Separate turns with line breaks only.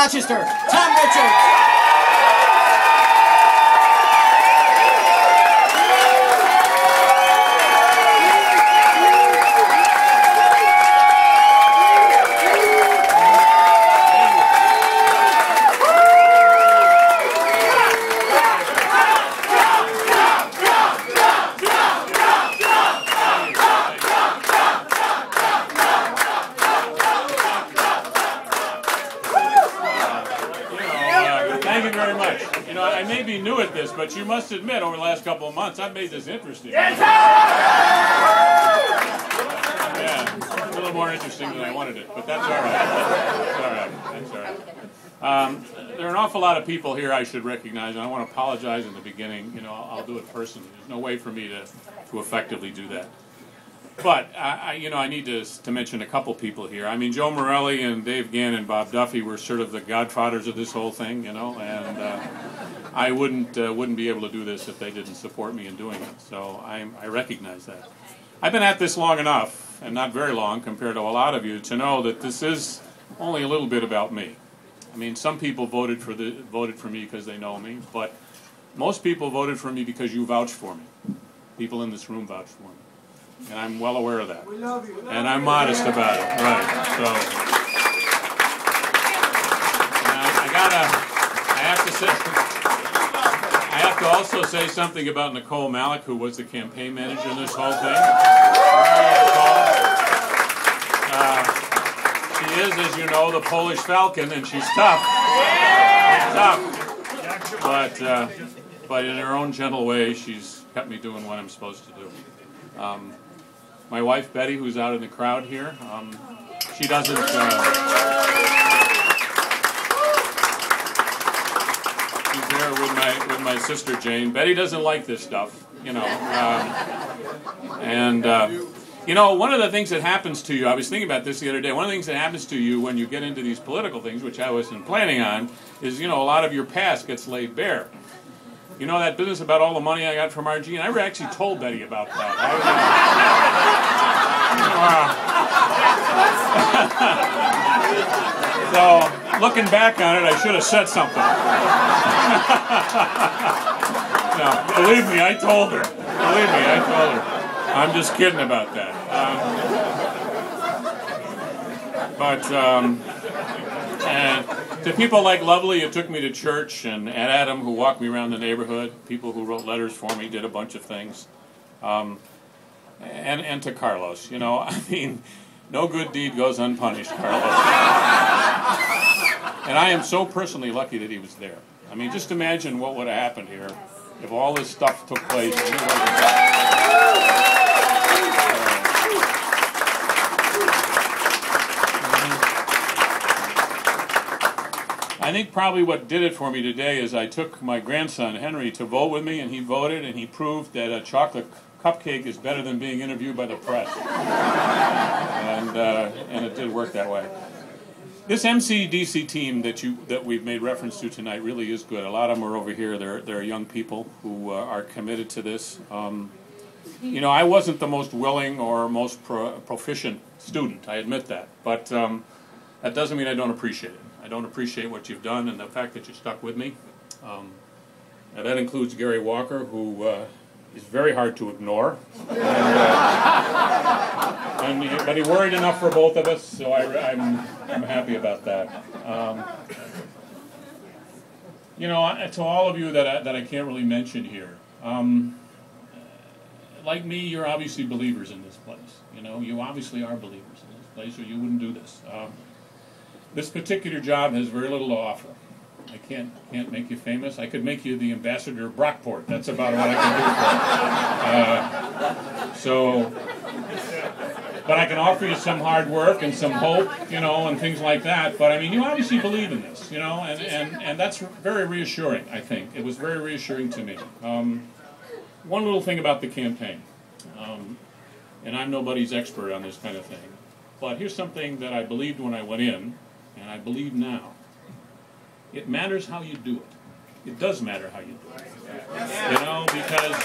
Rochester, Tom Richards.
Thank you very much. You know, I may be new at this, but you must admit, over the last couple of months, I've made this interesting. Yeah, a little more interesting than I wanted it, but that's all right. That's all right. That's all right. There are an awful lot of people here I should recognize, and I want to apologize in the beginning. You know, I'll do it personally. There's no way for me to effectively do that. But you know, I need to mention a couple people here. I mean, Joe Morelli and Dave Gann and Bob Duffy were sort of the godfathers of this whole thing, you know, and I wouldn't be able to do this if they didn't support me in doing it. So I recognize that. I've been at this long enough, and not very long compared to a lot of you, to know that this is only a little bit about me. I mean, some people voted for me because they know me, but most people voted for me because you vouched for me. People in this room vouched for me. And I'm well aware of that. We love you. And I'm modest about it. Right. So I have to also say something about Nicole Malik, who was the campaign manager in this whole thing. She is, as you know, the Polish Falcon, and she's tough. She's tough. But in her own gentle way, she's kept me doing what I'm supposed to do. My wife Betty, who's out in the crowd here, she doesn't. She's there with my sister Jane. Betty doesn't like this stuff, you know. You know, one of the things that happens to you, I was thinking about this the other day. One of the things that happens to you when you get into these political things, which I wasn't planning on, is, you know, a lot of your past gets laid bare. You know that business about all the money I got from RG? And I actually told Betty about that. So, looking back on it, I should have said something. No, believe me, I told her. Believe me, I told her. I'm just kidding about that. And to people like Lovely, who took me to church, and Adam, who walked me around the neighborhood, people who wrote letters for me, did a bunch of things, and to Carlos, you know, I mean, no good deed goes unpunished, Carlos. And I am so personally lucky that he was there. I mean, just imagine what would have happened here if all this stuff took place. And he wasn't there. I think probably what did it for me today is I took my grandson, Henry, to vote with me, and he voted, and he proved that a chocolate cupcake is better than being interviewed by the press. And it did work that way. This MCDC team that we've made reference to tonight really is good. A lot of them are over here. They're young people who are committed to this. You know, I wasn't the most willing or most proficient student, I admit that. But that doesn't mean I don't appreciate it. I don't appreciate what you've done and the fact that you stuck with me. And that includes Gary Walker, who is very hard to ignore. But he worried enough for both of us, so I'm happy about that. You know, to all of you that I can't really mention here, like me, you're obviously believers in this place. You know, you obviously are believers in this place, or you wouldn't do this. This particular job has very little to offer. I can't make you famous. I could make you the ambassador of Brockport. That's about what I can do for you. But I can offer you some hard work and some hope, you know, and things like that. But I mean, you obviously believe in this, you know, and that's very reassuring, I think. It was very reassuring to me. One little thing about the campaign, and I'm nobody's expert on this kind of thing, but here's something that I believed when I went in, and I believe now. It matters how you do it. It does matter how you do it. You know, because